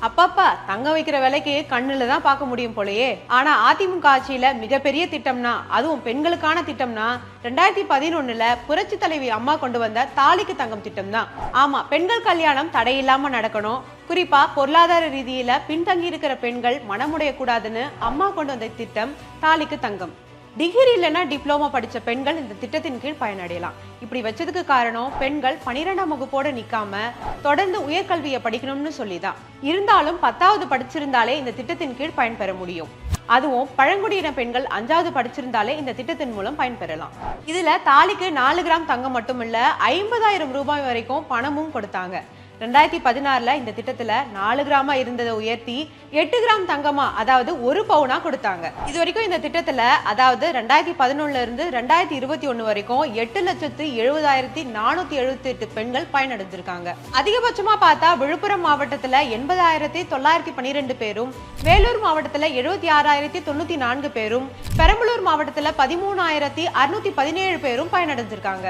அப்பப்பா தங்க வைக்கிற விலைக்கு கண்ணுல தான் பார்க்க முடியும் போலயே. ஆனா அதிமுக ஆட்சியில மிகப்பெரிய திட்டம்னா, அதுவும் பெண்களுக்கான திட்டம்னா 2011ல புரட்சி தலைவி அம்மா கொண்டு வந்த தாலிக்கு தங்கம் திட்டம் தான். ஆமா, பெண்கள் கல்யாணம் தடையில்லாம நடக்கணும், குறிப்பா பொருளாதார ரீதியில பின்தங்கி இருக்கிற பெண்கள் மனமுடைய கூடாதுன்னு அம்மா கொண்டு வந்த திட்டம் தாலிக்கு தங்கம். டிகிரி இல்லைன்னா டிப்ளமோ படிச்ச பெண்கள் இந்த திட்டத்தின் கீழ் பயனடையலாம். இப்படி வச்சதுக்கு காரணம் பெண்கள் 12ஆம் வகுப்போட நிக்காம தொடர்ந்து உயர்கல்வியை படிக்கணும்னு சொல்லிதான். இருந்தாலும் 10வது படிச்சிருந்தாலே இந்த திட்டத்தின் கீழ் பயன்பெற முடியும். அதுவும் பழங்குடியின பெண்கள் 5வது படிச்சிருந்தாலே இந்த திட்டத்தின் மூலம் பயன்பெறலாம். இதுல தாலிக்கு 4 கிராம் தங்கம் மட்டும் இல்ல, 50,000 ரூபாய் வரைக்கும் பணமும் கொடுத்தாங்க. 2016ல இந்த திட்டத்துல 4 கிராமா இருந்ததை உயர்த்தி 8 கிராம் தங்கமா, அதாவது 1 பவுனா கொடுத்தாங்க. இது வரைக்கும் இந்த திட்டத்துல, அதாவது 2011ல இருந்து 2021 வரைக்கும் 8,70,478 பெண்கள் பயனடைஞ்சிருக்காங்க. அதிகபட்சமா பார்த்தா விழுப்புரம் மாவட்டத்துல 80,912 பேரும், வேலூர் மாவட்டத்துல 76,094 பேரும், பெரம்பலூர் மாவட்டத்துல 13,617 பேரும் பயனடைஞ்சிருக்காங்க.